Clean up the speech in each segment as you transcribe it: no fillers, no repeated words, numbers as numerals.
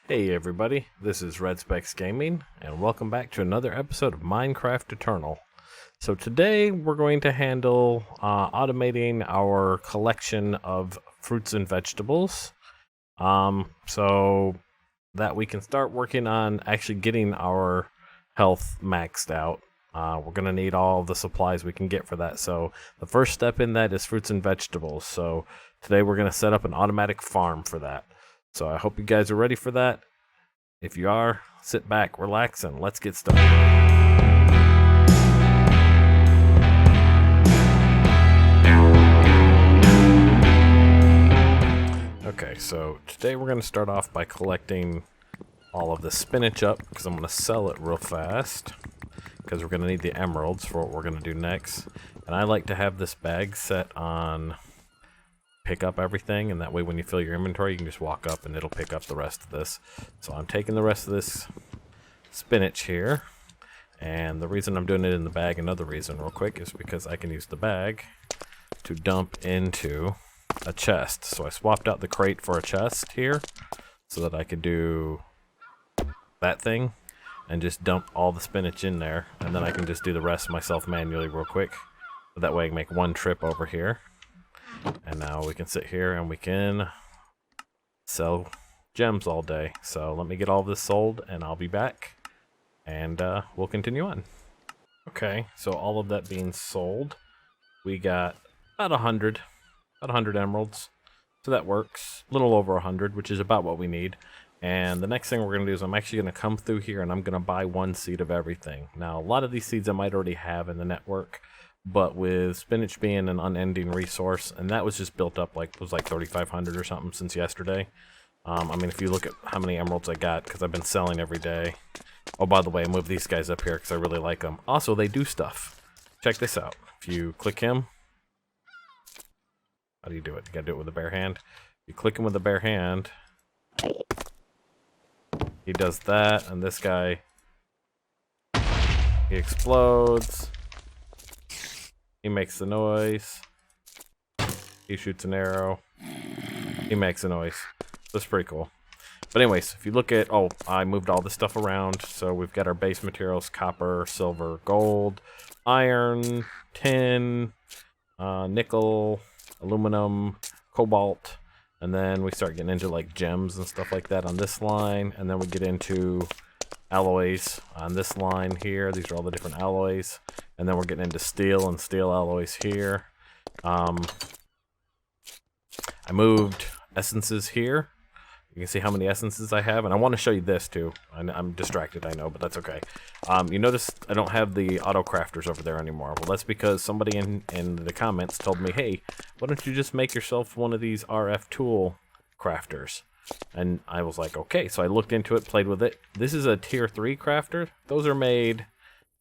Hey everybody, this is Red Specs Gaming, and welcome back to another episode of Minecraft Eternal. So today we're going to handle automating our collection of fruits and vegetables, so that we can start working on actually getting our health maxed out. We're going to need all the supplies we can get for that, so the first step in that is fruits and vegetables. So today we're going to set up an automatic farm for that. So I hope you guys are ready for that. If you are, sit back, relax, and let's get started. Okay, so today we're going to start off by collecting all of the spinach up, because I'm going to sell it real fast, because we're going to need the emeralds for what we're going to do next. And I like to have this bag set on pick up everything, and that way when you fill your inventory you can just walk up and it'll pick up the rest of this. So I'm taking the rest of this spinach here, and the reason I'm doing it in the bag, another reason real quick, is because I can use the bag to dump into a chest. So I swapped out the crate for a chest here so that I could do that thing and just dump all the spinach in there, and then I can just do the rest myself manually real quick. So that way I can make one trip over here. And now we can sit here and we can sell gems all day. So let me get all this sold and I'll be back, and we'll continue on. Okay, so all of that being sold, we got about 100 emeralds. So that works. A little over 100, which is about what we need. And the next thing we're going to do is I'm actually going to come through here and I'm going to buy one seed of everything. Now, a lot of these seeds I might already have in the network, but with spinach being an unending resource, and that was just built up like, it was like 3,500 or something since yesterday. I mean, if you look at how many emeralds I got, because I've been selling every day. Oh, by the way, I moved these guys up here because I really like them. Also, they do stuff. Check this out. If you click him, how do you do it? You gotta do it with a bare hand. You click him with a bare hand, he does that, and this guy, he explodes. He makes the noise. He shoots an arrow. He makes a noise. That's pretty cool. But anyways, if you look at, oh, I moved all this stuff around. So we've got our base materials: copper, silver, gold, iron, tin, nickel, aluminum, cobalt. And then we start getting into like gems and stuff like that on this line. And then we get into alloys on this line here. These are all the different alloys. And then we're getting into steel and steel alloys here. I moved essences here. You can see how many essences I have, and I want to show you this too. I'm distracted, I know, but that's okay. You notice I don't have the auto crafters over there anymore. Well, that's because somebody in the comments told me, hey, why don't you just make yourself one of these RF tool crafters? And I was like, okay. So I looked into it, played with it. This is a tier 3 crafter. Those are made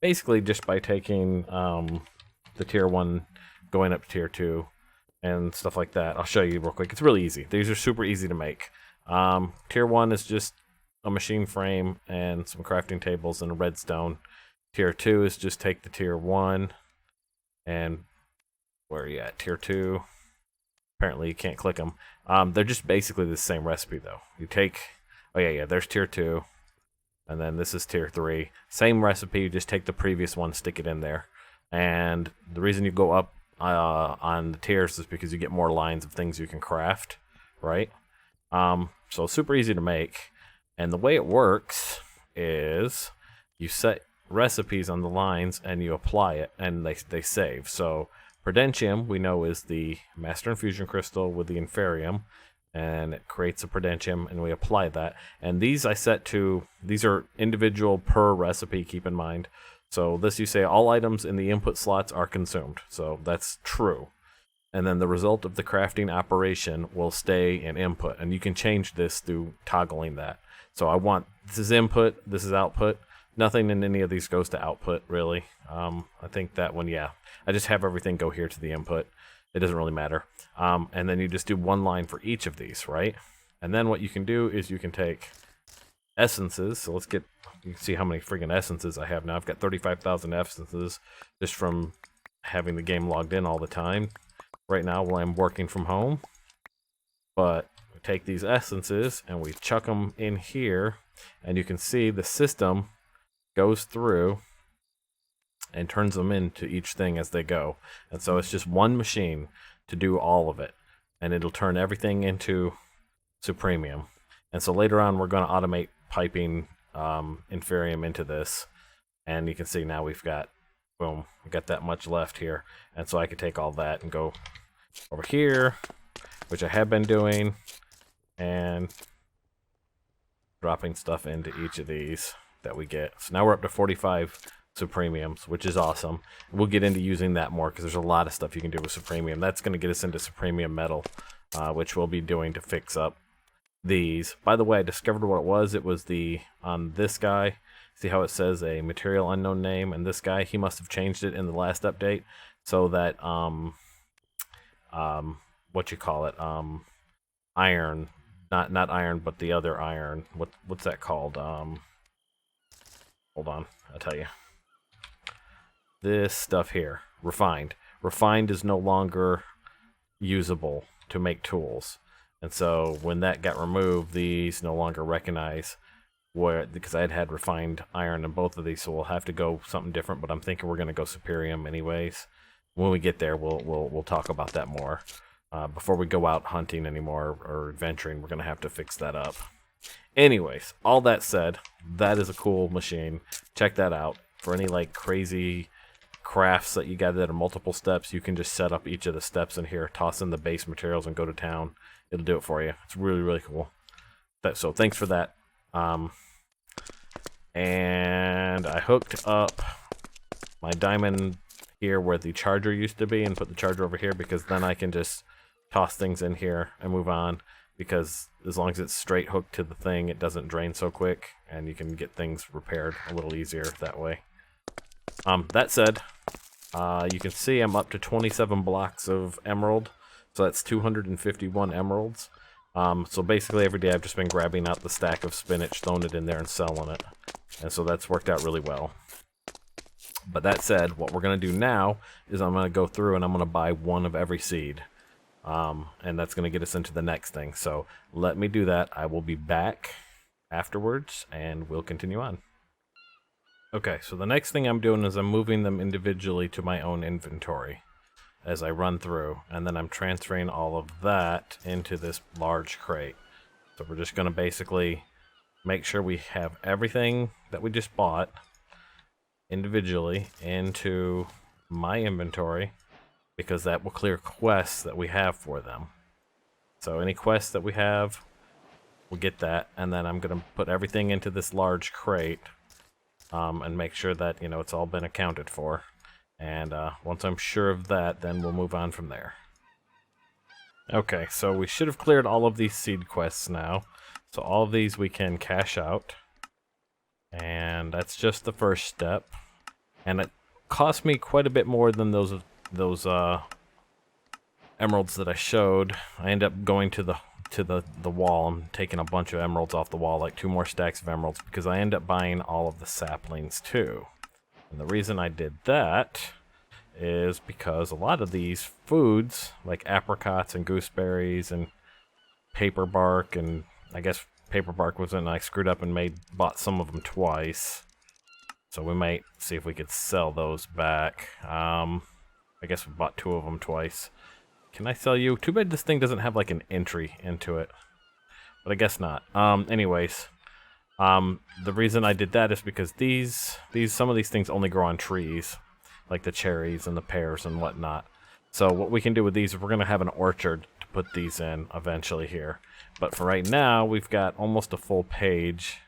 basically just by taking the tier 1, going up to tier 2, and stuff like that. I'll show you real quick. It's really easy. These are super easy to make. Tier 1 is just a machine frame and some crafting tables and a redstone. Tier 2 is just take the tier 1 and where are you at? Tier 2. Apparently you can't click them. They're just basically the same recipe though. You take, oh yeah, there's tier 2. And then this is tier 3. Same recipe, you just take the previous one, stick it in there. And the reason you go up on the tiers is because you get more lines of things you can craft, right? So super easy to make. And the way it works is you set recipes on the lines and you apply it, and they save. So Prudentium, we know, is the Master Infusion Crystal with the Inferium, and it creates a Prudentium, and we apply that. And these I set to, these are individual per recipe, keep in mind. So this, you say all items in the input slots are consumed. So that's true. And then the result of the crafting operation will stay in input. And you can change this through toggling that. So I want, this is input, this is output. Nothing in any of these goes to output, really. I think that one, yeah. I just have everything go here to the input. It doesn't really matter. And then you just do one line for each of these, right? And then what you can do is you can take essences. So let's get, you can see how many freaking essences I have now. I've got 35,000 essences just from having the game logged in all the time right now while I'm working from home. But take these essences and we chuck them in here, and you can see the system goes through and turns them into each thing as they go. And so it's just one machine to do all of it, and it'll turn everything into supremium. And so later on we're going to automate piping inferium into this, and you can see now we've got, boom, we got that much left here. And so I could take all that and go over here, which I have been doing, and dropping stuff into each of these that we get. So now we're up to 45 supremiums, which is awesome. We'll get into using that more because there's a lot of stuff you can do with supremium. That's going to get us into supremium metal, which we'll be doing to fix up these. By the way, I discovered what it was. It was the, on this guy, see how it says a material unknown name, and this guy, he must have changed it in the last update so that, what you call it, iron, not iron, but the other iron, what's that called? Hold on, I'll tell you. This stuff here, refined. Refined is no longer usable to make tools. And so when that got removed, these no longer recognize where, because I had refined iron in both of these, so we'll have to go something different, but I'm thinking we're going to go superium anyways. When we get there, we'll talk about that more. Before we go out hunting anymore or adventuring, we're going to have to fix that up. Anyways, all that said, that is a cool machine. Check that out. For any like crazy crafts that you got that are multiple steps, you can just set up each of the steps in here, toss in the base materials, and go to town. It'll do it for you. It's really, really cool. So thanks for that. And I hooked up my diamond here where the charger used to be and put the charger over here, because then I can just toss things in here and move on, because as long as it's straight hooked to the thing, it doesn't drain so quick, and you can get things repaired a little easier that way. That said, you can see I'm up to 27 blocks of emerald, so that's 251 emeralds. So basically every day I've just been grabbing out the stack of spinach, throwing it in there and selling it, and so that's worked out really well. But that said, what we're going to do now is I'm going to go through and I'm going to buy one of every seed. And that's going to get us into the next thing. So let me do that. I will be back afterwards and we'll continue on. Okay, so the next thing I'm doing is I'm moving them individually to my own inventory as I run through. And then I'm transferring all of that into this large crate. So we're just going to basically make sure we have everything that we just bought individually into my inventory, because that will clear quests that we have for them. So any quests that we have, we'll get that, and then I'm going to put everything into this large crate and make sure that, you know, it's all been accounted for. And once I'm sure of that, then we'll move on from there. Okay, so we should have cleared all of these seed quests now. So all of these we can cash out. And that's just the first step. And it cost me quite a bit more than those emeralds that I showed. I end up going to the wall and taking a bunch of emeralds off the wall, like 2 more stacks of emeralds, because I end up buying all of the saplings too. And the reason I did that is because a lot of these foods, like apricots and gooseberries and paper bark, and I guess paper bark wasn't, I screwed up and bought some of them twice. So we might see if we could sell those back. I guess we bought 2 of them twice. Can I sell you? Too bad this thing doesn't have like an entry into it. But I guess not. Anyways, the reason I did that is because some of these things only grow on trees, like the cherries and the pears and whatnot. So what we can do with these is we're going to have an orchard to put these in eventually here. But for right now, we've got almost a full page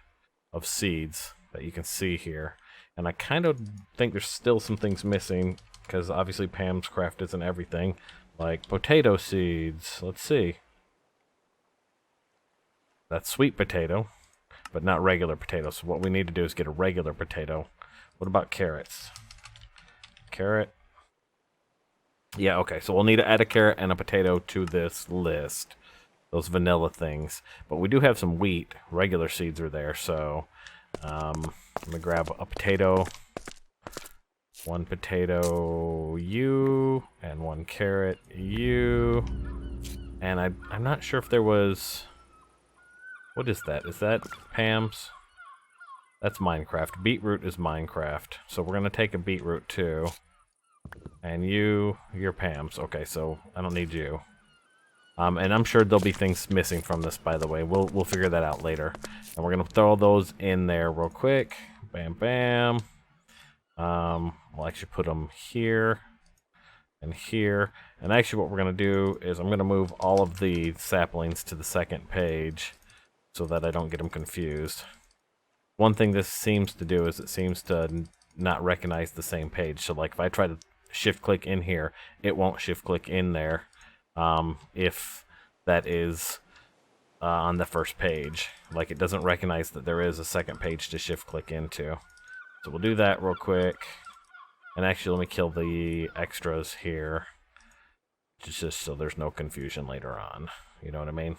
of seeds that you can see here. And I kind of think there's still some things missing, because obviously Pam's Craft isn't everything. Like potato seeds. Let's see. That's sweet potato, but not regular potato. So what we need to do is get a regular potato. What about carrots? Carrot. Yeah, okay. So we'll need to add a carrot and a potato to this list. Those vanilla things. But we do have some wheat. Regular seeds are there, so I'm gonna grab a potato, 1 potato, you, and 1 carrot, you. And I'm not sure if there was... What is that? Is that Pam's? That's Minecraft. Beetroot is Minecraft. So we're going to take a beetroot too. And you're Pam's. Okay, so I don't need you. And I'm sure there'll be things missing from this, by the way. We'll figure that out later. And we're going to throw those in there real quick. Bam, bam. We'll actually put them here and here. And actually what we're going to do is I'm going to move all of the saplings to the second page so that I don't get them confused. One thing this seems to do is it seems to not recognize the same page. So like if I try to shift click in here, it won't shift click in there if that is on the first page. Like it doesn't recognize that there is a second page to shift click into. So we'll do that real quick. And actually let me kill the extras here. Just so there's no confusion later on. You know what I mean?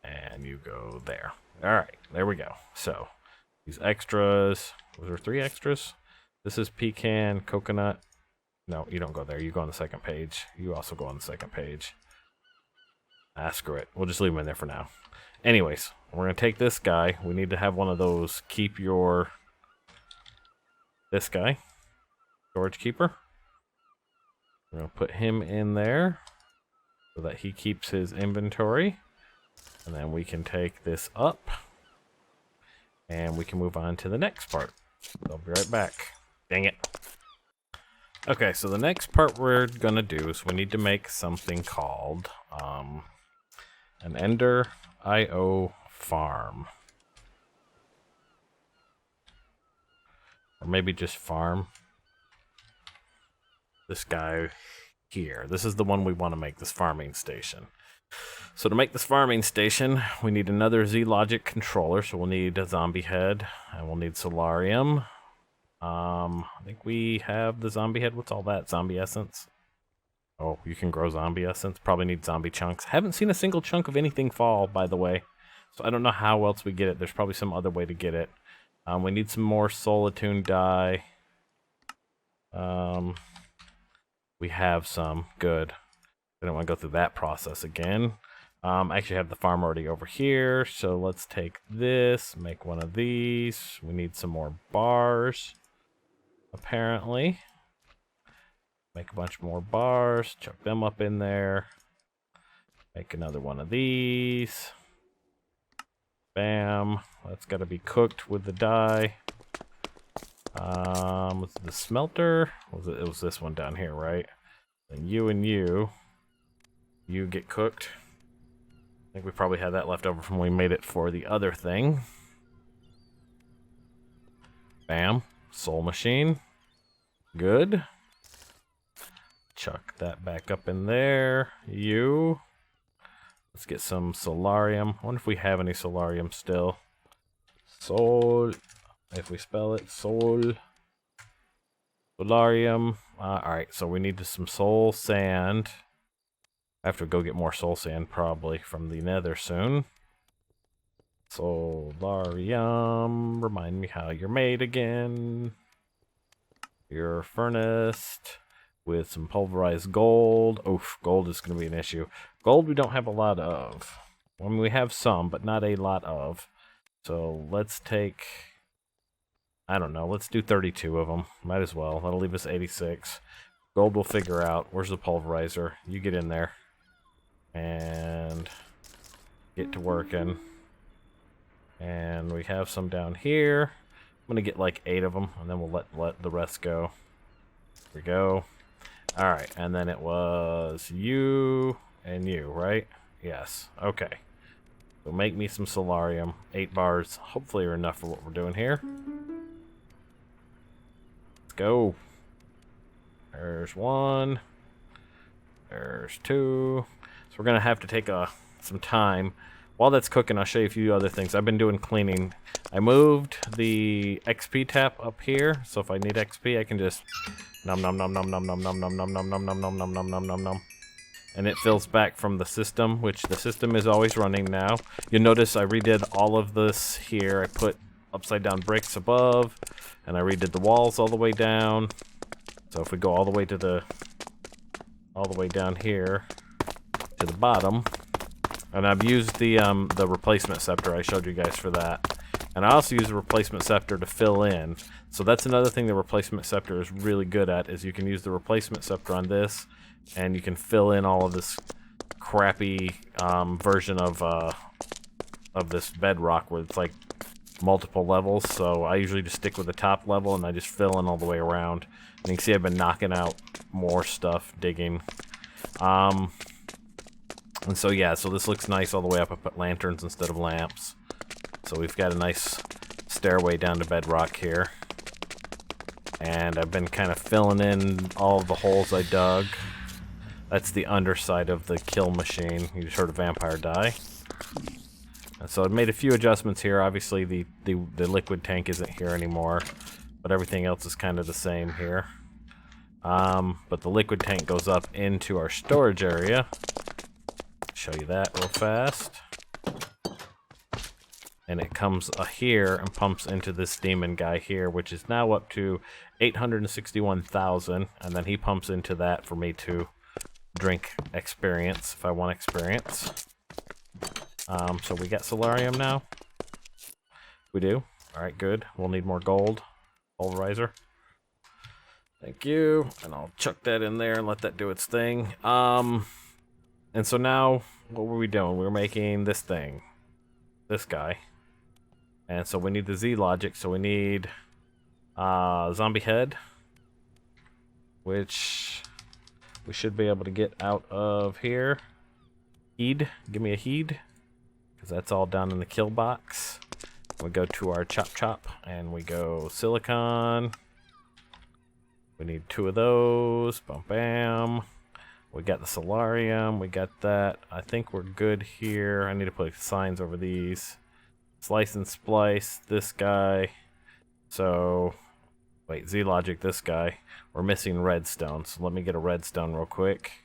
And you go there. Alright, there we go. So, these extras. Was there 3 extras? This is pecan, coconut. No, you don't go there. You go on the second page. You also go on the second page. Ah, screw it. We'll just leave them in there for now. Anyways, we're going to take this guy. We need to have one of those keep your... This guy. Storage keeper. We're going to put him in there so that he keeps his inventory. And then we can take this up. And we can move on to the next part. I'll be right back. Dang it. Okay, so the next part we're going to do is we need to make something called an Ender IO farm. Or maybe just farm. This guy here. This is the one we want to make, this farming station. So to make this farming station, we need another Z-Logic controller. So we'll need a zombie head, and we'll need solarium. I think we have the zombie head. What's all that? Zombie essence? Oh, you can grow zombie essence. Probably need zombie chunks. Haven't seen a single chunk of anything fall, by the way. So I don't know how else we get it. There's probably some other way to get it. We need some more Solatune dye. We have some. Good. I don't want to go through that process again. I actually have the farm already over here. So let's take this, make one of these. We need some more bars, apparently. Make a bunch more bars, chuck them up in there. Make another one of these. Bam. That's got to be cooked with the dye. Was it the smelter? It was this one down here, right? And you get cooked. I think we probably had that left over from when we made it for the other thing. Bam. Soul machine. Good. Chuck that back up in there. Let's get some solarium. I wonder if we have any solarium still. Soul. If we spell it, soul. Solarium. Alright, so we need some soul sand. I have to go get more soul sand probably from the nether soon. Solarium. Remind me how you're made again. You're furnace with some pulverized gold. Oof, gold is going to be an issue. Gold we don't have a lot of. I mean, we have some, but not a lot of. So let's take... I don't know, let's do 32 of them. Might as well. That'll leave us 86. Gold we'll figure out. Where's the pulverizer? You get in there. And get to working. And we have some down here. I'm going to get like 8 of them, and then we'll let the rest go. Here we go. Alright, and then it was you and you, right? Yes. Okay. So make me some solarium. 8 bars hopefully are enough for what we're doing here. Go. There's 1. There's 2. So we're gonna have to take some time. While that's cooking, I'll show you a few other things. I've been doing cleaning. I moved the XP tap up here, so if I need XP, I can just nom nom nom nom nom nom nom nom nom nom nom nom nom nom nom nom nom nom. And it fills back from the system, which the system is always running now. You'll notice I redid all of this here. I put upside down bricks above, and I redid the walls all the way down. So if we go all the way to all the way down here, to the bottom. And I've used the replacement scepter. I showed you guys for that. And I also use the replacement scepter to fill in. So that's another thing the replacement scepter is really good at, is you can use the replacement scepter on this, and you can fill in all of this crappy version of this bedrock where it's like multiple levels. So I usually just stick with the top level and I just fill in all the way around. And you can see I've been knocking out more stuff, digging. And so yeah, so this looks nice all the way up. I put lanterns instead of lamps. So we've got a nice stairway down to bedrock here. And I've been kind of filling in all of the holes I dug. That's the underside of the kill machine. You just heard a vampire die. And so I made a few adjustments here. Obviously the liquid tank isn't here anymore, but everything else is kind of the same here. But the liquid tank goes up into our storage area. Show you that real fast. And it comes here and pumps into this demon guy here, which is now up to 861,000. And then he pumps into that for me to drink experience if I want experience. So we got solarium now. We do. Alright, good. We'll need more gold. Pulverizer. Thank you. And I'll chuck that in there and let that do its thing. And so now, what were we doing? We were making this thing. This guy. And so we need the Z logic, so we need zombie head, which we should be able to get out of here. Heed, give me a heed, because that's all down in the kill box. We go to our chop chop, and we go silicon. We need 2 of those, bam bam. We got the solarium, we got that. I think we're good here. I need to put signs over these. Slice and splice this guy. So, wait, Z-Logic this guy. We're missing redstone, so let me get a redstone real quick.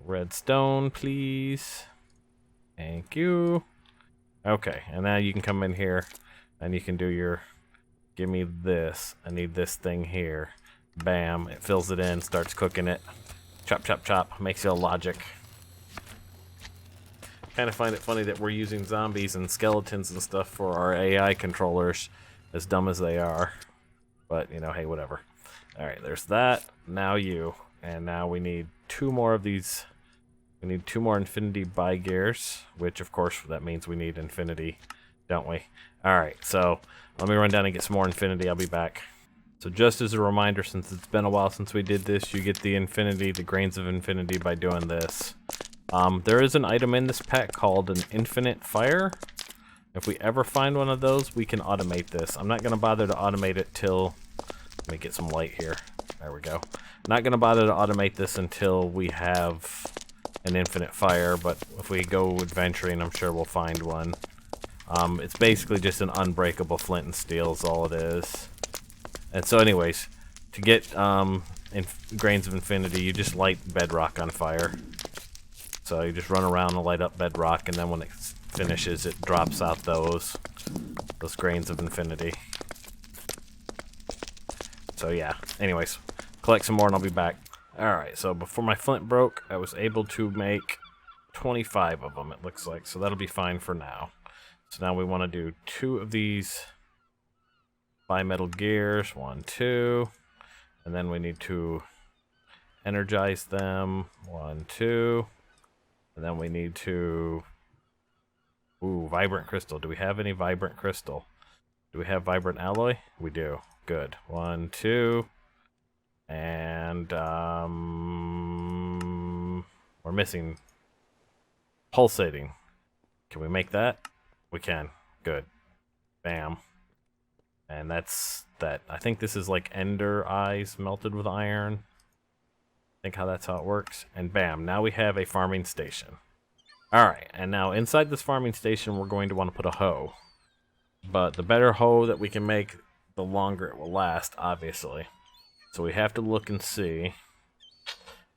Redstone, please. Thank you. Okay, and now you can come in here and you can do your... Give me this. I need this thing here. Bam, it fills it in, starts cooking it. Chop, chop, chop. Makes you a logic. Kind of find it funny that we're using zombies and skeletons and stuff for our AI controllers, as dumb as they are. But, you know, hey, whatever. Alright, there's that. Now you. And now we need 2 more of these. We need 2 more infinity buy gears, which, of course, that means we need infinity, don't we? Alright, so let me run down and get some more infinity. I'll be back. So just as a reminder, since it's been a while since we did this, you get the infinity, the grains of infinity by doing this. There is an item in this pack called an infinite fire. If we ever find one of those, we can automate this. I'm not going to bother to automate it till... Let me get some light here. There we go. Not going to bother to automate this until we have an infinite fire, but if we go adventuring, I'm sure we'll find one. It's basically just an unbreakable flint and steel is all it is. And so anyways, to get grains of infinity, you just light bedrock on fire. So you just run around and light up bedrock, and then when it finishes, it drops out those grains of infinity. So yeah, anyways, collect some more and I'll be back. Alright, so before my flint broke, I was able to make 25 of them, it looks like. So that'll be fine for now. So now we want to do 2 of these bimetal gears. 1, 2. And then we need to energize them. 1, 2. And then we need to... Ooh, vibrant crystal. Do we have any vibrant crystal? Do we have vibrant alloy? We do. Good. 1, 2. And, we're missing pulsating. Can we make that? We can. Good. Bam. And that's that. I think this is like ender eyes melted with iron. Think that's how it works. And bam, now we have a farming station. Alright, and now inside this farming station we're going to want to put a hoe. But the better hoe that we can make, the longer it will last, obviously. So we have to look and see.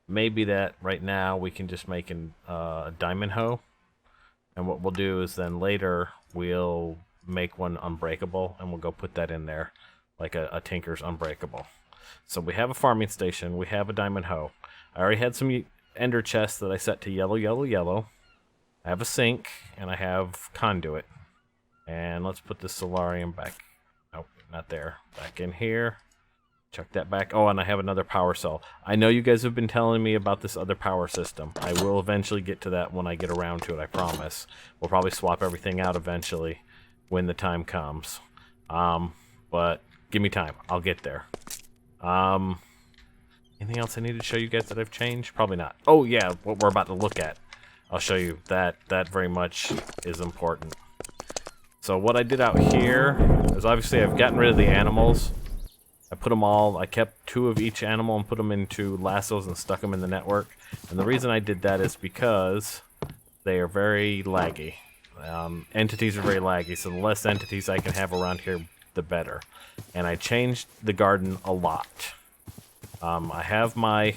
Maybe that right now we can just make a diamond hoe. And what we'll do is then later we'll make one unbreakable and we'll go put that in there. Like a Tinker's Unbreakable. So we have a farming station, we have a diamond hoe. I already had some ender chest that I set to yellow, yellow, yellow. I have a sink, and I have conduit. And let's put the solarium back. Nope, not there. Back in here. Check that back. Oh, and I have another power cell. I know you guys have been telling me about this other power system. I will eventually get to that when I get around to it, I promise. We'll probably swap everything out eventually when the time comes. But give me time. I'll get there. Anything else I need to show you guys that I've changed? Probably not. Oh, yeah, what we're about to look at. I'll show you. That very much is important. So what I did out here is obviously I've gotten rid of the animals. I put them all, I kept 2 of each animal and put them into lassos and stuck them in the network. And the reason I did that is because they are very laggy. Entities are very laggy, so the less entities I can have around here, the better. And I changed the garden a lot. I have my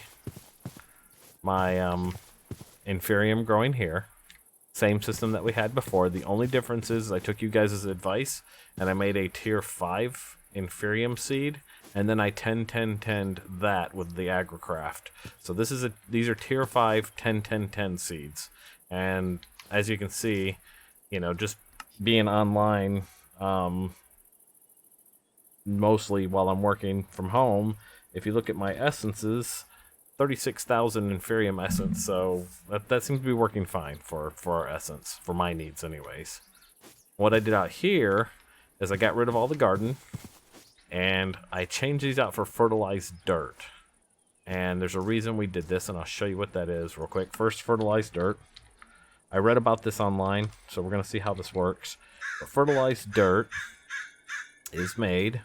inferium growing here. Same system that we had before. The only difference is I took you guys' advice and I made a tier 5 inferium seed. And then I 10-10-10'd that with the agricraft. So these are tier 5 10-10-10 seeds. And as you can see, you know, just being online mostly while I'm working from home, if you look at my essences, 36,000 inferium essence. So that seems to be working fine for our essence, for my needs anyways. What I did out here is I got rid of all the garden. And I changed these out for fertilized dirt. And there's a reason we did this, and I'll show you what that is real quick. First, fertilized dirt. I read about this online, so we're going to see how this works. But fertilized dirt is made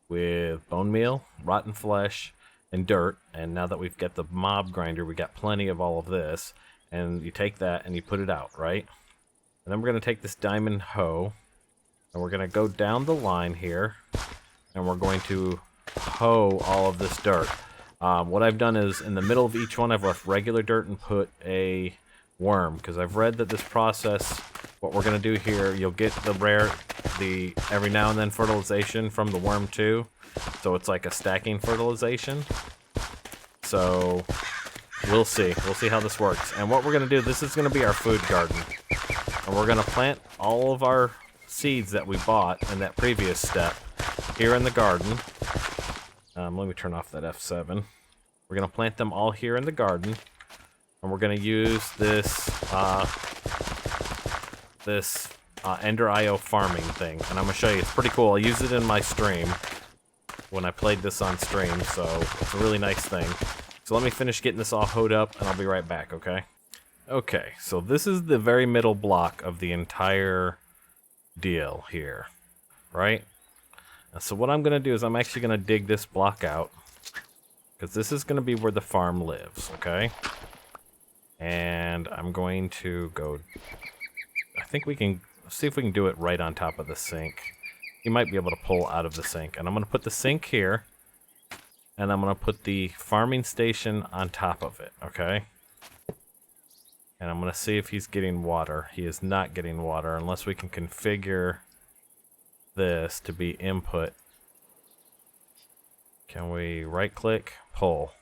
with bone meal, rotten flesh, and dirt. And now that we've got the mob grinder, we got plenty of all of this. And you take that and you put it out, right? And then we're going to take this diamond hoe, and we're going to go down the line here. And we're going to hoe all of this dirt. What I've done is, in the middle of each one, I've left regular dirt and put a worm. Because I've read that this process, what we're going to do here, you'll get the every now and then fertilization from the worm too. So it's like a stacking fertilization. So we'll see. We'll see how this works. And what we're going to do, this is going to be our food garden. And we're going to plant all of our seeds that we bought in that previous step here in the garden. Let me turn off that F7. We're going to plant them all here in the garden. And we're going to use this Ender IO farming thing. And I'm going to show you. It's pretty cool. I used it in my stream when I played this on stream. So it's a really nice thing. So let me finish getting this all hoed up and I'll be right back, okay? Okay, so this is the very middle block of the entire deal here, right? So what I'm going to do is I'm actually going to dig this block out, because this is going to be where the farm lives, okay? And I'm going to go, I think we can, see if we can do it right on top of the sink. You might be able to pull out of the sink. And I'm going to put the sink here, and I'm going to put the farming station on top of it, okay? And I'm going to see if he's getting water. He is not getting water unless we can configure this to be input. Can we right click, pull?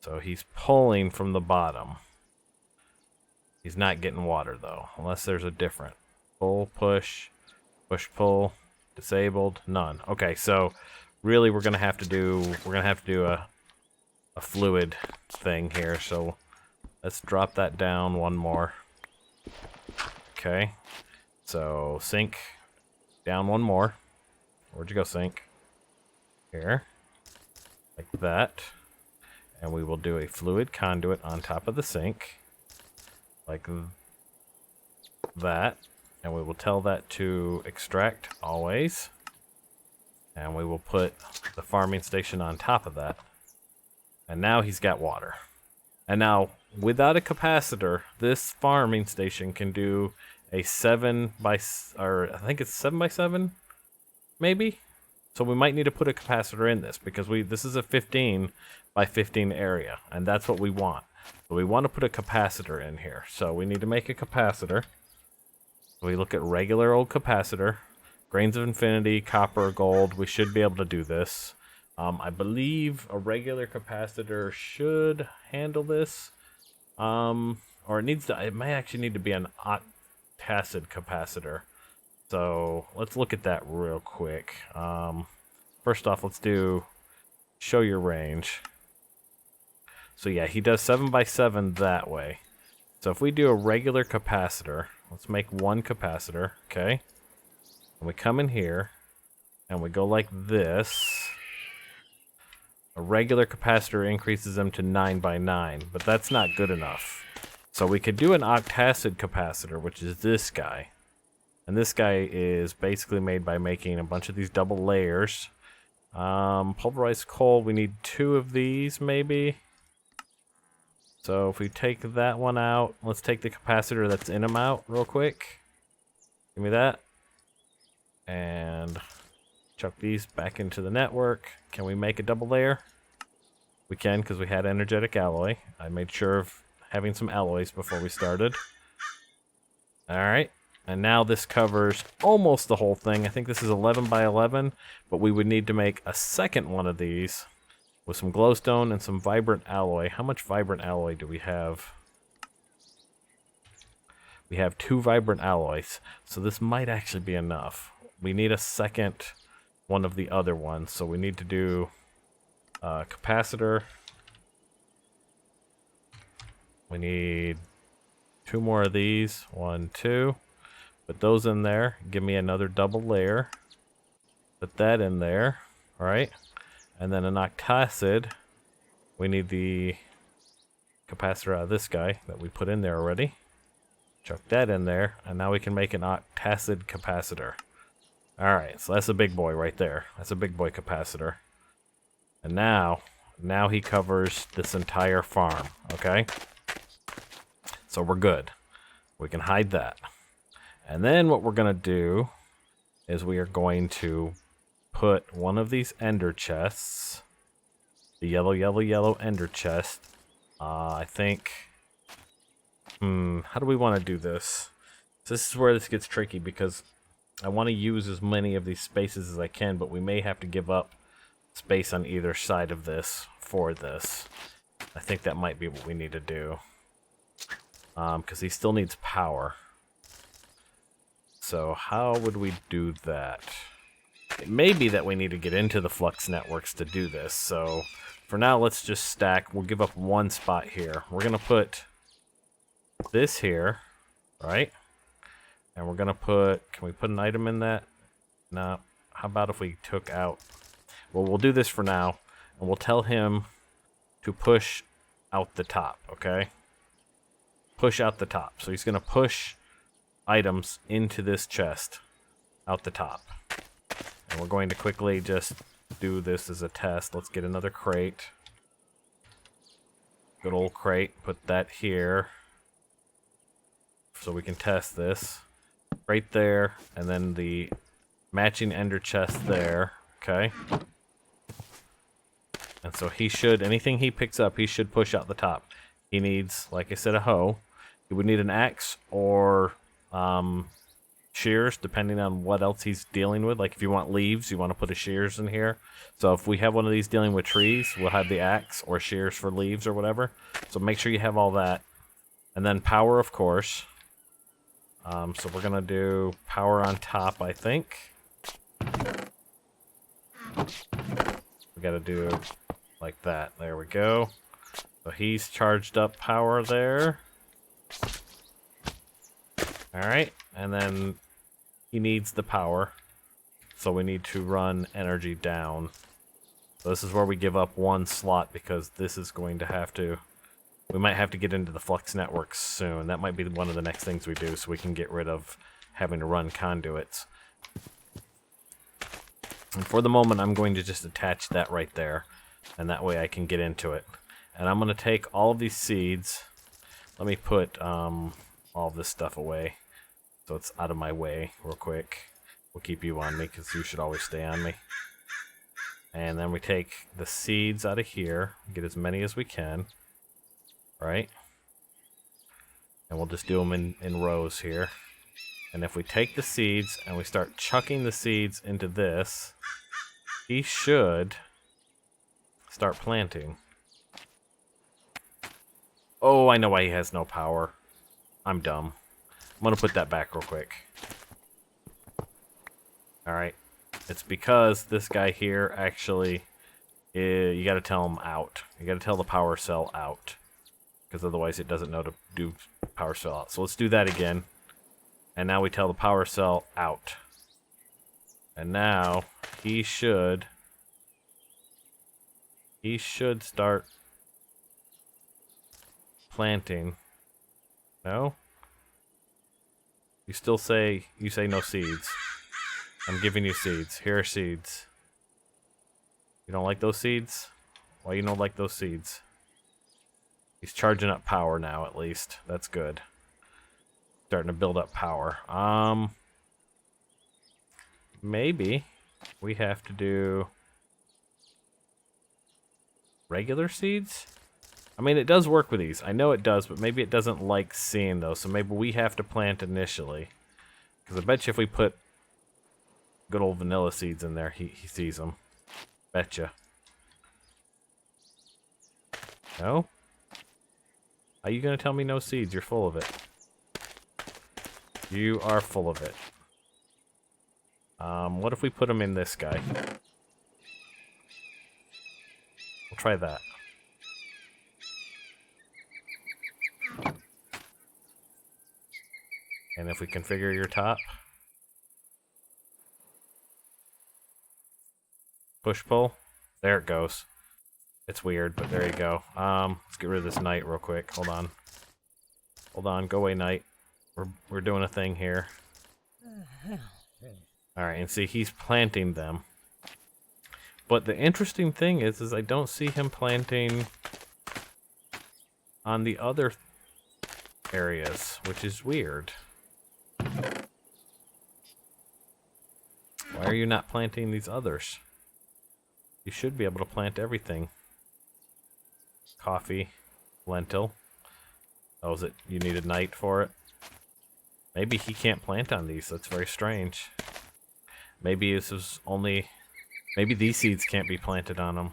So he's pulling from the bottom. He's not getting water though, unless there's a different pull, push, push, pull, disabled, none. Okay, so really we're gonna have to do a fluid thing here. So let's drop that down one more. Okay, so sink down one more. Where'd you go, sink? Here, like that. And we will do a fluid conduit on top of the sink, like that. And we will tell that to extract always. And we will put the farming station on top of that. And now he's got water. And now, without a capacitor, this farming station can do a 7 by, or I think it's 7 by 7, maybe. So we might need to put a capacitor in this, because this is a 15 by 15 area, and that's what we want. So we want to put a capacitor in here. So we need to make a capacitor. We look at regular old capacitor, grains of infinity, copper, gold. We should be able to do this. I believe a regular capacitor should handle this. Or it may actually need to be an octacid capacitor. So let's look at that real quick. First off, let's do show your range. So yeah, he does 7x7 that way. So if we do a regular capacitor, let's make one capacitor, okay? And we come in here, and we go like this. A regular capacitor increases them to 9x9, but that's not good enough. So we could do an octacid capacitor, which is this guy. And this guy is basically made by making a bunch of these double layers. Pulverized coal, we need 2 of these, maybe. So if we take that one out, let's take the capacitor that's in them out real quick. Give me that. And chuck these back into the network. Can we make a double layer? We can, because we had energetic alloy. I made sure of having some alloys before we started. Alright, and now this covers almost the whole thing. I think this is 11x11, but we would need to make a second one of these with some glowstone and some vibrant alloy. How much vibrant alloy do we have? We have 2 vibrant alloys, so this might actually be enough. We need a second one of the other ones, so we need to do capacitor. We need 2 more of these. 1, 2. Put those in there. Give me another double layer. Put that in there. Alright. And then an octacid. We need the capacitor out of this guy that we put in there already. Chuck that in there. And now we can make an octacid capacitor. Alright, so that's a big boy right there. That's a big boy capacitor. And now he covers this entire farm, okay? So we're good. We can hide that. And then what we're going to do is we are going to put one of these ender chests, the yellow ender chest. I think, how do we want to do this? So this is where this gets tricky, because I want to use as many of these spaces as I can, but we may have to give up space on either side of this for this. I think that might be what we need to do. Because he still needs power. So how would we do that? It may be that we need to get into the flux networks to do this. So for now, let's just stack. We'll give up one spot here. We're going to put this here, right? And we're going to put, can we put an item in that? No. How about if we took out, well, we'll do this for now. And we'll tell him to push out the top, okay? Push out the top. So he's going to push items into this chest out the top. And we're going to quickly just do this as a test. Let's get another crate. Good old crate. Put that here. So we can test this. Right there. And then the matching ender chest there. Okay. And so he should, anything he picks up, he should push out the top. He needs, like I said, a hoe. He would need an axe or shears, depending on what else he's dealing with. Like if you want leaves, you want to put a shears in here. So if we have one of these dealing with trees, we'll have the axe or shears for leaves or whatever. So make sure you have all that. And then power, of course. So we're going to do power on top, I think. We got to do like that. There we go. So he's charged up power there. Alright, and then he needs the power. So we need to run energy down. So this is where we give up one slot, because this is going to have to, we might have to get into the flux networks soon. That might be one of the next things we do, so we can get rid of having to run conduits. And for the moment, I'm going to just attach that right there, and that way I can get into it. And I'm going to take all of these seeds. Let me put all of this stuff away so it's out of my way real quick. We'll keep you on me because you should always stay on me. And then we take the seeds out of here, get as many as we can, right? And we'll just do them in rows here. And if we take the seeds and we start chucking the seeds into this, he should start planting. Oh, I know why he has no power. I'm dumb. I'm gonna put that back real quick. Alright. It's because this guy here actually, you gotta tell him out. You gotta tell the power cell out. Because otherwise it doesn't know to do power cell out. So let's do that again. And now we tell the power cell out. And now he should start planting. No? You say no seeds. I'm giving you seeds. Here are seeds. You don't like those seeds? Why you don't like those seeds? He's charging up power now, at least. That's good. Starting to build up power. Maybe we have to do regular seeds? I mean, it does work with these. I know it does, but maybe it doesn't like seeing those. So maybe we have to plant initially. Because I bet you if we put good old vanilla seeds in there, he sees them. Betcha. No? Are you going to tell me no seeds? You're full of it. You are full of it. What if we put them in this guy? We'll try that. And if we configure your top. Push pull. There it goes. It's weird, but there you go. Let's get rid of this knight real quick. Hold on. Hold on, go away, knight. We're doing a thing here. Alright, and see, he's planting them. But the interesting thing is I don't see him planting on the other areas, which is weird. Why are you not planting these others? You should be able to plant everything. Coffee, lentil. Oh, is it you needed night for it? Maybe he can't plant on these. That's very strange. Maybe this is only... Maybe these seeds can't be planted on them.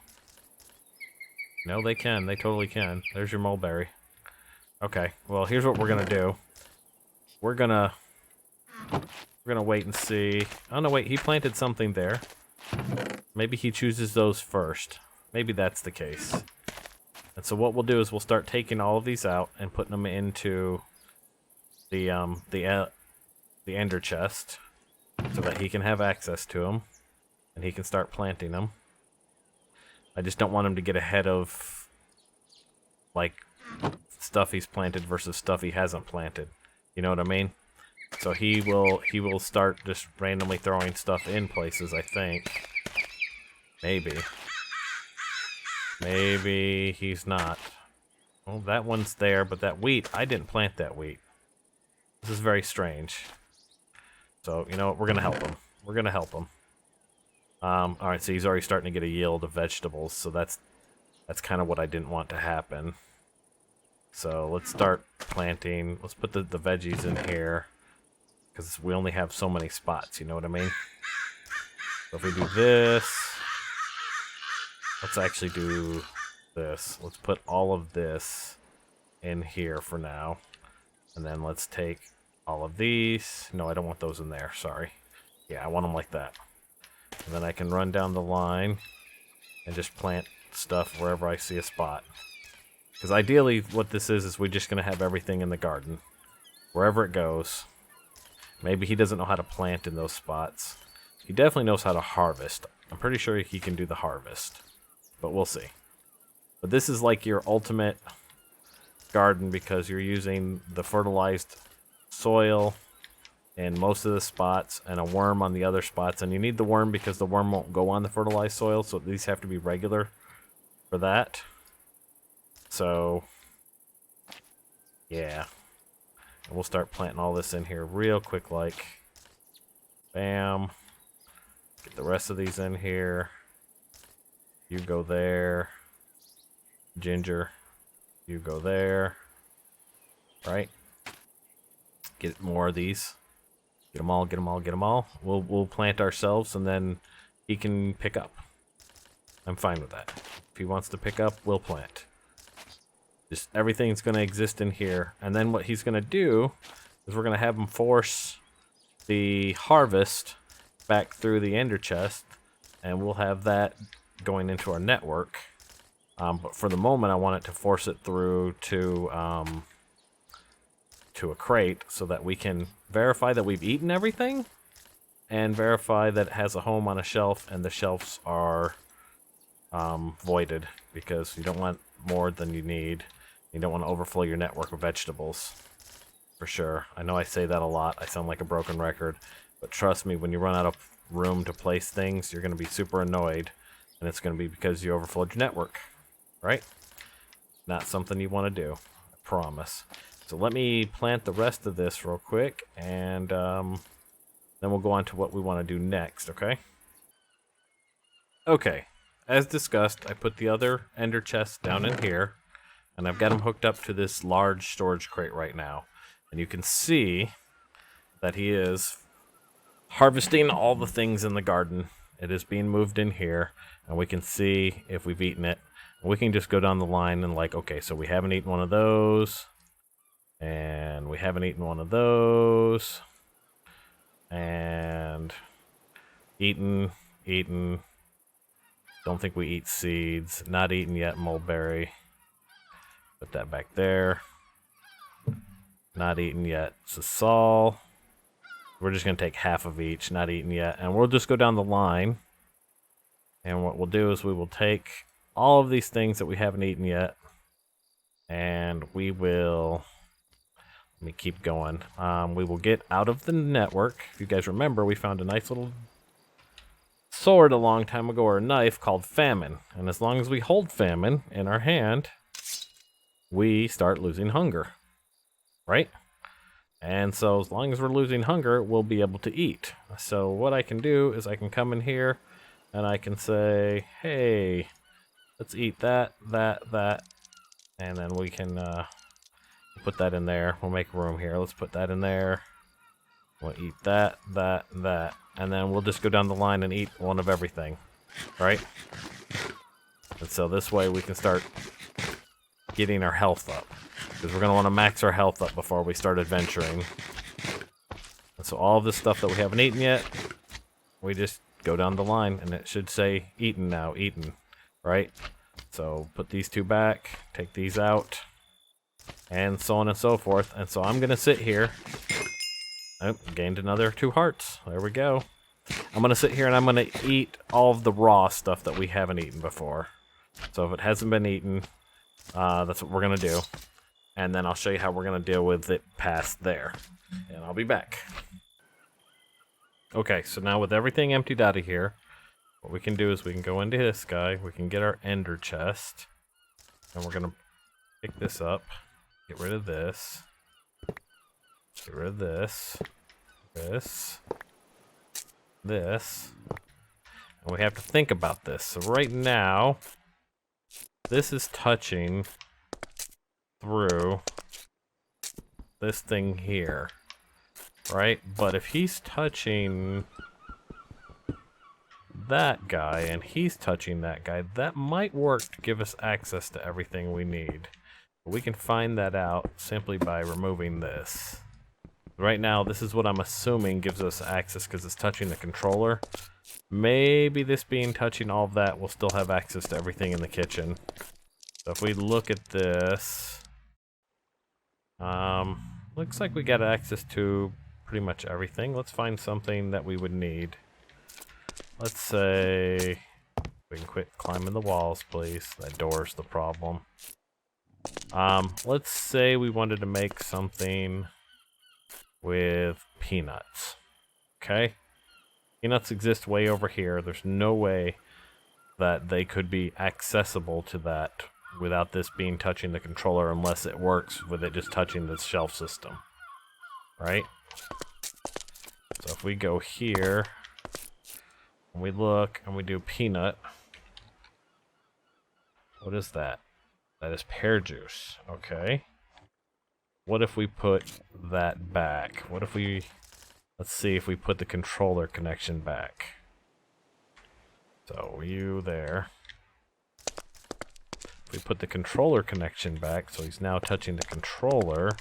No, they can. They totally can. There's your mulberry. Okay, well, here's what we're gonna do. We're gonna wait and see. Oh, no, wait. He planted something there. Maybe he chooses those first. Maybe that's the case. And so what we'll do is we'll start taking all of these out and putting them into the ender chest so that he can have access to them and he can start planting them. I just don't want him to get ahead of like stuff he's planted versus stuff he hasn't planted. You know what I mean? So he will start just randomly throwing stuff in places, I think. Maybe. Maybe he's not. Well, that one's there, but that wheat, I didn't plant that wheat. This is very strange. So, you know what, we're gonna help him. We're gonna help him. Alright, so he's already starting to get a yield of vegetables, so that's kind of what I didn't want to happen. So let's start planting. Let's put the veggies in here, because we only have so many spots, you know what I mean? So if we do this... Let's actually do this. Let's put all of this in here for now. And then let's take all of these. No, I don't want those in there. Sorry. Yeah, I want them like that. And then I can run down the line and just plant stuff wherever I see a spot. Because ideally what this is we're just going to have everything in the garden. Wherever it goes. Maybe he doesn't know how to plant in those spots. He definitely knows how to harvest. I'm pretty sure he can do the harvest. But we'll see. But this is like your ultimate garden because you're using the fertilized soil in most of the spots and a worm on the other spots. And you need the worm because the worm won't go on the fertilized soil, so these have to be regular for that. So, yeah. And we'll start planting all this in here real quick like. Bam. Get the rest of these in here. You go there. Ginger. You go there. Right? Get more of these. Get them all, get them all, get them all. We'll plant ourselves and then he can pick up. I'm fine with that. If he wants to pick up, we'll plant. Just everything's going to exist in here. And then what he's going to do is we're going to have him force the harvest back through the ender chest. And we'll have that going into our network. But for the moment, I want it to force it through to a crate so that we can verify that we've eaten everything and verify that it has a home on a shelf and the shelves are voided, because you don't want more than you need. You don't want to overflow your network with vegetables, for sure. I know I say that a lot. I sound like a broken record, but trust me, when you run out of room to place things, you're going to be super annoyed, and it's going to be because you overflowed your network, right? Not something you want to do, I promise. So let me plant the rest of this real quick, and then we'll go on to what we want to do next, okay? Okay, as discussed, I put the other ender chests down in here, and I've got them hooked up to this large storage crate right now. And you can see that he is harvesting all the things in the garden. It is being moved in here, and we can see if we've eaten it. We can just go down the line and like, okay, so we haven't eaten one of those, and we haven't eaten one of those, and eaten. Don't think we eat seeds. Not eaten yet, mulberry. Put that back there. Not eaten yet, sisal. We're just going to take half of each, not eaten yet. And we'll just go down the line. And what we'll do is we will take all of these things that we haven't eaten yet. And we will... Let me keep going. We will get out of the network. If you guys remember, we found a nice little sword a long time ago, or a knife, called famine. And as long as we hold famine in our hand, we start losing hunger. Right? And so as long as we're losing hunger, we'll be able to eat. So what I can do is I can come in here and I can say, hey, let's eat that, and then we can put that in there. We'll make room here. Let's put that in there. We'll eat that, and then we'll just go down the line and eat one of everything, right? And so this way we can start getting our health up, because we're going to want to max our health up before we start adventuring. And so all of this stuff that we haven't eaten yet, we just go down the line, and it should say eaten now, eaten, right? So put these two back, take these out, and so on and so forth. And so I'm going to sit here. Oh, gained another 2 hearts. There we go. I'm going to sit here and I'm going to eat all of the raw stuff that we haven't eaten before. So if it hasn't been eaten, that's what we're going to do. And then I'll show you how we're going to deal with it past there. And I'll be back. Okay, so now with everything emptied out of here, what we can do is we can go into this guy. We can get our ender chest. And we're going to pick this up. Get rid of this. Get rid of this. This. And we have to think about this. So right now, this is touching through this thing here, right? But if he's touching that guy and he's touching that guy, that might work to give us access to everything we need. But we can find that out simply by removing this. Right now, this is what I'm assuming gives us access because it's touching the controller. Maybe this being touching all of that, we'll still have access to everything in the kitchen. So if we look at this, looks like we got access to pretty much everything. Let's find something that we would need. Let's say we can quit climbing the walls, please. That door's the problem. Let's say we wanted to make something with peanuts. Okay? Peanuts exist way over here. There's no way that they could be accessible to that without this being touching the controller, unless it works with it just touching the shelf system. Right? So if we go here, and we look, and we do peanut, what is that? That is pear juice. Okay. What if we put that back? What if we... Let's see if we put the controller connection back. So, you there. we put the controller connection back, so he's now touching the controller.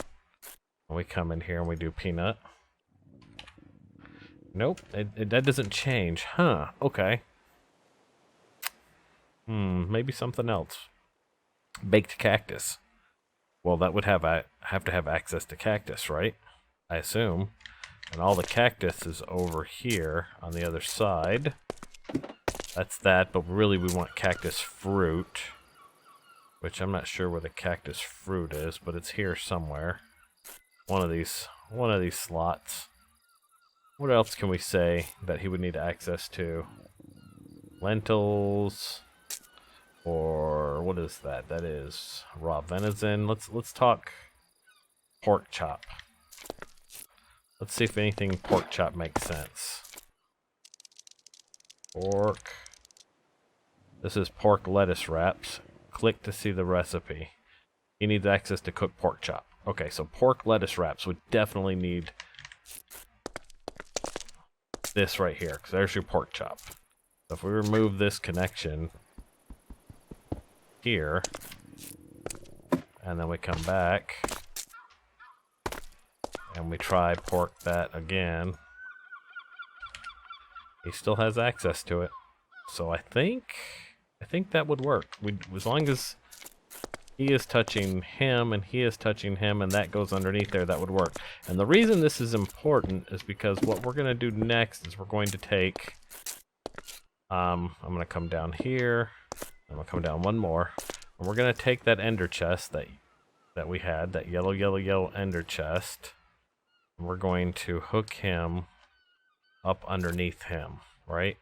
And we come in here and we do peanut. Nope, that doesn't change. Huh, okay. Maybe something else. Baked cactus. Well, that would have to have access to cactus, right? I assume. And all the cactus is over here on the other side. That's that, but really we want cactus fruit. Which I'm not sure where the cactus fruit is, but it's here somewhere. One of these slots. What else can we say that he would need access to? Lentils, or what is that? That is raw venison. Let's talk pork chop. Let's see if anything pork chop makes sense. Pork. This is pork lettuce wraps. Click to see the recipe. He needs access to cooked pork chop. Okay, so pork lettuce wraps would definitely need this right here, because there's your pork chop. So if we remove this connection here, and then we come back, and we try pork that again, he still has access to it. So I think that would work. As long as he is touching him and he is touching him and that goes underneath there, that would work. And the reason this is important is because what we're going to do next is we're going to take, I'm going to come down here, I'm going to come down one more, and we're going to take that ender chest that we had, that yellow ender chest, and we're going to hook him up underneath him, right?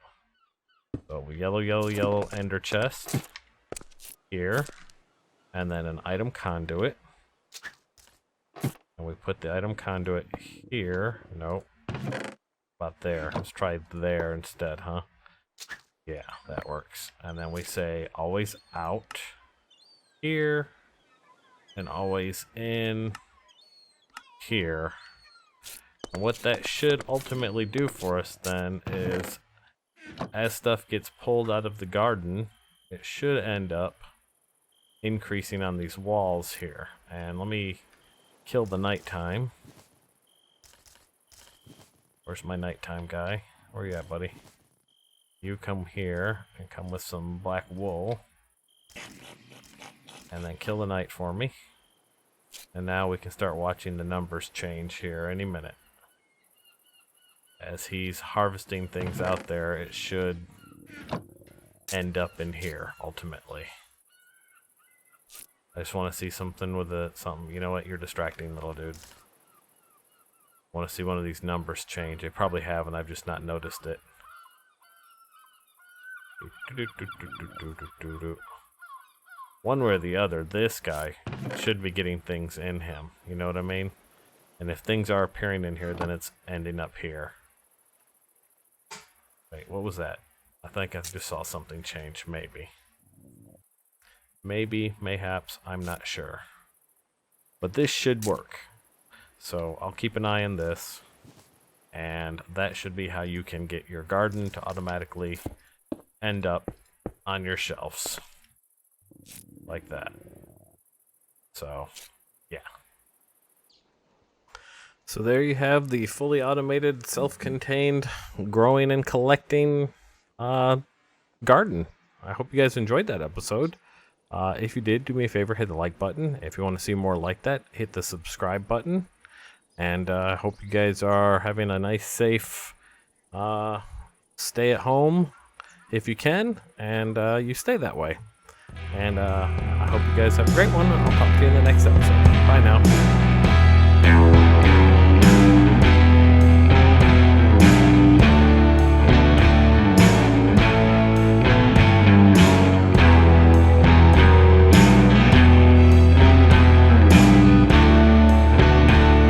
So yellow ender chest here. And then an item conduit. And we put the item conduit here. Nope. About there. Let's try there instead, huh? Yeah, that works. And then we say always out here. And always in here. And what that should ultimately do for us then is, as stuff gets pulled out of the garden, it should end up increasing on these walls here. And let me kill the nighttime. Where's my nighttime guy? Where you at, buddy? You come here and come with some black wool. And then kill the night for me. And now we can start watching the numbers change here any minute. As he's harvesting things out there, it should end up in here ultimately. I just want to see something with something. You know what? You're distracting, little dude. I want to see one of these numbers change. They probably have, and I've just not noticed it. One way or the other, this guy should be getting things in him. You know what I mean? And if things are appearing in here, then it's ending up here. Wait, what was that? I think I just saw something change, maybe. Maybe, mayhaps, I'm not sure. But this should work. So I'll keep an eye on this. And that should be how you can get your garden to automatically end up on your shelves. Like that. So, yeah. So there you have the fully automated, self-contained, growing and collecting garden. I hope you guys enjoyed that episode. If you did, do me a favor, hit the like button. If you want to see more like that, hit the subscribe button. And I hope you guys are having a nice, safe stay at home if you can, and you stay that way. And I hope you guys have a great one, and I'll talk to you in the next episode. Bye now.